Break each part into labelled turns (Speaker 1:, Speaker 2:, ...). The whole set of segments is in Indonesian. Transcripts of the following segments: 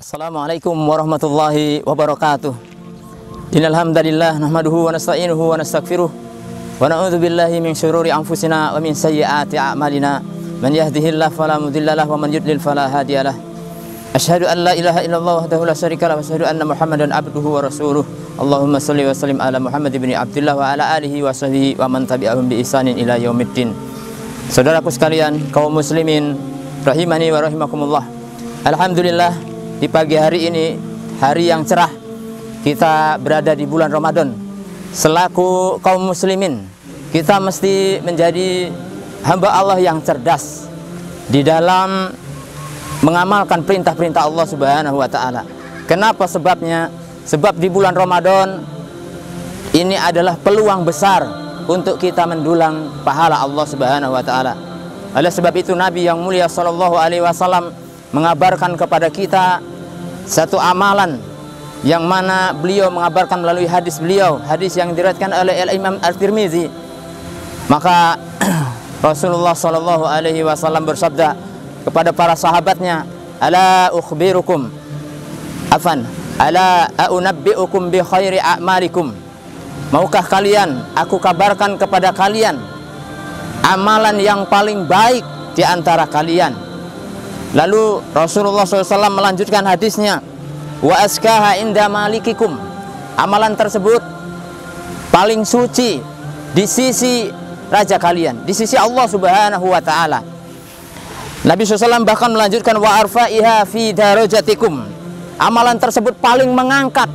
Speaker 1: Assalamualaikum warahmatullahi wabarakatuh. Innal hamdalillah nahmaduhu wa nasta'inuhu wa nastaghfiruh wa na'udzu billahi min syururi anfusina wa min sayyiati a'malina. Man yahdihillahu fala mudilla lahu wa man yudlil fala hadiyalah. Asyhadu an la ilaha illallah wahdahu la syarika lahu wa asyhadu anna Muhammadan abduhu wa rasuluh. Allahumma shalli wa sallim ala Muhammad ibni Abdullah wa ala alihi wa sahbihi wa man tabi'ahum bi ihsanin ila yaumiddin. Saudaraku sekalian, kaum muslimin rahimani wa rahimakumullah. Alhamdulillah, di pagi hari ini, hari yang cerah, kita berada di bulan Ramadan. Selaku kaum muslimin, kita mesti menjadi hamba Allah yang cerdas di dalam mengamalkan perintah-perintah Allah Subhanahu wa ta'ala. Kenapa sebabnya? Sebab di bulan Ramadan ini adalah peluang besar untuk kita mendulang pahala Allah Subhanahu wa ta'ala. Oleh sebab itu Nabi yang mulia sallallahu alaihi wasallam mengabarkan kepada kita satu amalan yang mana beliau mengabarkan melalui hadis beliau, hadis yang diriwayatkan oleh Imam At-Tirmizi. Maka Rasulullah sallallahu alaihi wasallam bersabda kepada para sahabatnya, ala ukhbirukum ala unabbiukum bi khairi a'malikum. Maukah kalian aku kabarkan kepada kalian amalan yang paling baik di antara kalian? Lalu Rasulullah SAW melanjutkan hadisnya, wa askaha inda malikikum. Amalan tersebut paling suci di sisi raja kalian, di sisi Allah Subhanahu wa ta'ala. Nabi SAW bahkan melanjutkan, wa arfa'iha fi darajatikum. Amalan tersebut paling mengangkat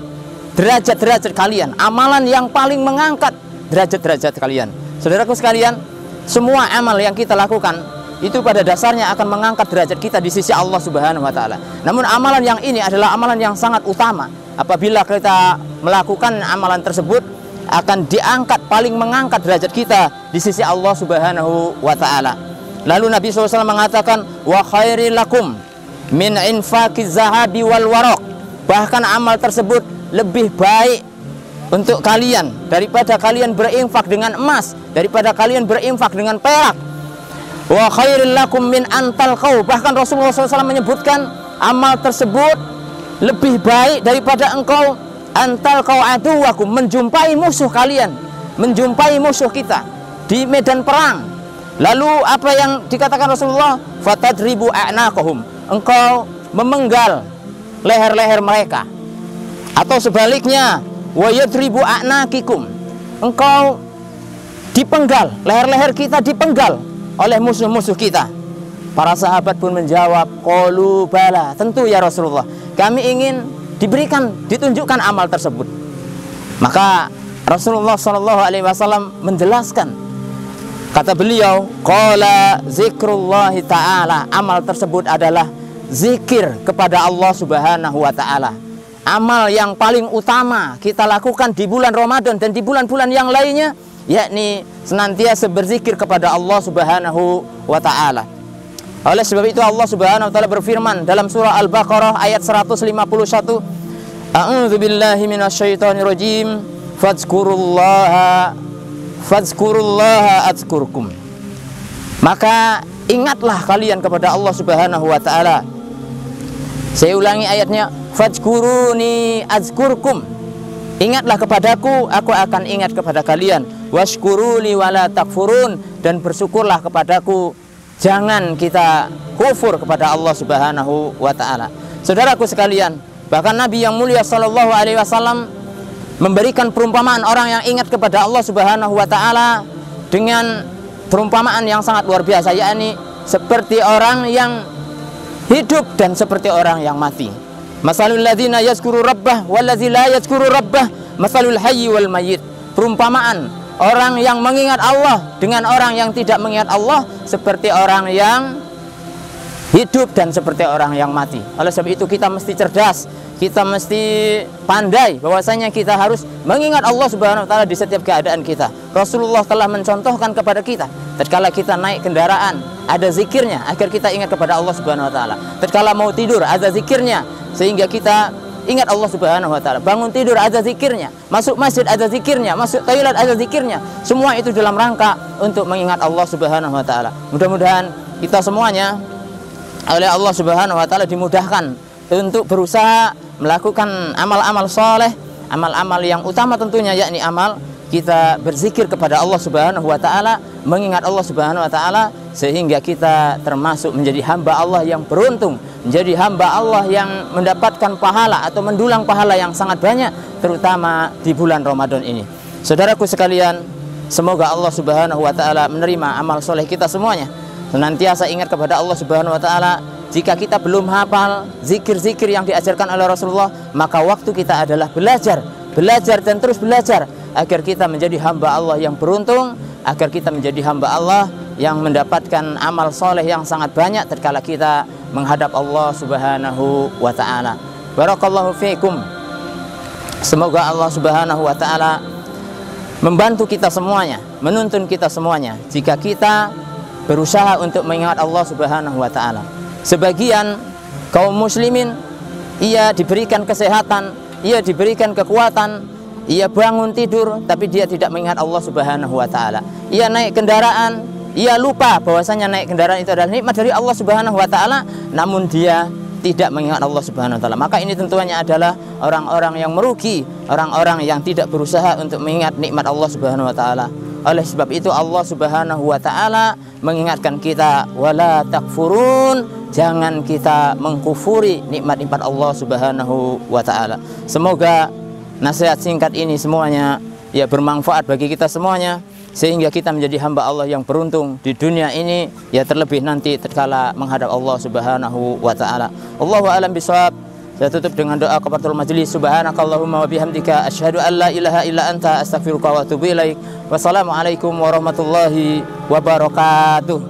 Speaker 1: derajat-derajat kalian. Amalan yang paling mengangkat derajat-derajat kalian. Saudaraku sekalian, semua amal yang kita lakukan itu pada dasarnya akan mengangkat derajat kita di sisi Allah Subhanahu wa ta'ala. Namun amalan yang ini adalah amalan yang sangat utama. Apabila kita melakukan amalan tersebut, akan diangkat, paling mengangkat derajat kita di sisi Allah Subhanahu wa ta'ala. Lalu Nabi SAW mengatakan, wa khairil lakum min infaqiz zahabi wal waraq. Bahkan amal tersebut lebih baik untuk kalian daripada kalian berinfak dengan emas, daripada kalian berinfak dengan perak. Wa khairil lakum min antal qaw. Bahkan Rasulullah SAW menyebutkan amal tersebut lebih baik daripada engkau antal qaw aduwakum, menjumpai musuh kalian, menjumpai musuh kita di medan perang. Lalu apa yang dikatakan Rasulullah? Fatadribu a'naqahum. Engkau memenggal leher-leher mereka. Atau sebaliknya, wa yadribu a'naqikum. Engkau dipenggal, leher-leher kita dipenggal oleh musuh-musuh kita. Para sahabat pun menjawab, qalu bala, tentu ya Rasulullah, kami ingin ditunjukkan amal tersebut. Maka Rasulullah SAW menjelaskan, kata beliau, qala zikrullahi ta'ala. Amal tersebut adalah zikir kepada Allah Subhanahu wa ta'ala. Amal yang paling utama kita lakukan di bulan Ramadan dan di bulan-bulan yang lainnya, yakni senantiasa berzikir kepada Allah Subhanahu wa ta'ala. Oleh sebab itu Allah Subhanahu wa ta'ala berfirman dalam surah Al-Baqarah ayat 151, a'udzu billahi minasyaitonir rajim, fadzkurullaha adzkurkum. Maka ingatlah kalian kepada Allah Subhanahu wa ta'ala. Saya ulangi ayatnya, fadzkuruni adzkurkum. Ingatlah kepadaku, aku akan ingat kepada kalian. Washkuruli wala takfurun. Dan bersyukurlah kepadaku, jangan kita kufur kepada Allah Subhanahu wa ta'ala. Saudaraku sekalian, bahkan Nabi yang mulia sallallahu alaihi wasallam memberikan perumpamaan orang yang ingat kepada Allah Subhanahu wa ta'ala dengan perumpamaan yang sangat luar biasa, yakni seperti orang yang hidup dan seperti orang yang mati. Masalul ladzina yazkuru rabbah walladzi la yazkuru rabbah masalul hayyi wal mayyit. Perumpamaan orang yang mengingat Allah dengan orang yang tidak mengingat Allah seperti orang yang hidup dan seperti orang yang mati. Oleh sebab itu kita mesti cerdas, kita mesti pandai bahwasanya kita harus mengingat Allah Subhanahu wa ta'ala di setiap keadaan kita. Rasulullah telah mencontohkan kepada kita, tatkala kita naik kendaraan ada zikirnya agar kita ingat kepada Allah Subhanahu wa ta'ala. Tatkala mau tidur ada zikirnya sehingga kita ingat Allah Subhanahu wa ta'ala. Bangun tidur ada zikirnya, masuk masjid ada zikirnya, masuk toilet ada zikirnya. Semua itu dalam rangka untuk mengingat Allah Subhanahu wa ta'ala. Mudah-mudahan kita semuanya oleh Allah Subhanahu wa ta'ala dimudahkan untuk berusaha melakukan amal-amal soleh, amal-amal yang utama tentunya yakni amal kita berzikir kepada Allah Subhanahu wa taala, mengingat Allah Subhanahu wa taala, sehingga kita termasuk menjadi hamba Allah yang beruntung, menjadi hamba Allah yang mendapatkan pahala atau mendulang pahala yang sangat banyak, terutama di bulan Ramadan ini. Saudaraku sekalian, semoga Allah Subhanahu wa taala menerima amal soleh kita semuanya. Senantiasa ingat kepada Allah Subhanahu wa taala. Jika kita belum hafal zikir-zikir yang diajarkan oleh Rasulullah, maka waktu kita adalah belajar dan terus belajar agar kita menjadi hamba Allah yang beruntung, agar kita menjadi hamba Allah yang mendapatkan amal soleh yang sangat banyak tatkala kita menghadap Allah Subhanahu wa taala. Barakallahu fiikum. Semoga Allah Subhanahu wa taala membantu kita semuanya, menuntun kita semuanya jika kita berusaha untuk mengingat Allah Subhanahu wa taala. Sebagian kaum muslimin ia diberikan kesehatan, ia diberikan kekuatan, ia bangun tidur tapi dia tidak mengingat Allah Subhanahu wa taala. Ia naik kendaraan, ia lupa bahwasanya naik kendaraan itu adalah nikmat dari Allah Subhanahu wa taala, namun dia tidak mengingat Allah Subhanahu wa taala. Maka ini tentunya adalah orang-orang yang merugi, orang-orang yang tidak berusaha untuk mengingat nikmat Allah Subhanahu wa taala. Oleh sebab itu Allah Subhanahu wa taala mengingatkan kita, wala takfurun, jangan kita mengkufuri nikmat-nikmat Allah Subhanahu wa taala. Semoga nasihat singkat ini semuanya ya bermanfaat bagi kita semuanya, sehingga kita menjadi hamba Allah yang beruntung di dunia ini, ya terlebih nanti tatkala menghadap Allah Subhanahu wa taala. Allahu a'lam bishawab. Saya tutup dengan doa kafaratul majlis. Subhanakallahumma wa bihamdika asyhadu an la ilaha illa anta astaghfiruka wa atubu ilaik. Wassalamualaikum warahmatullahi wabarakatuh.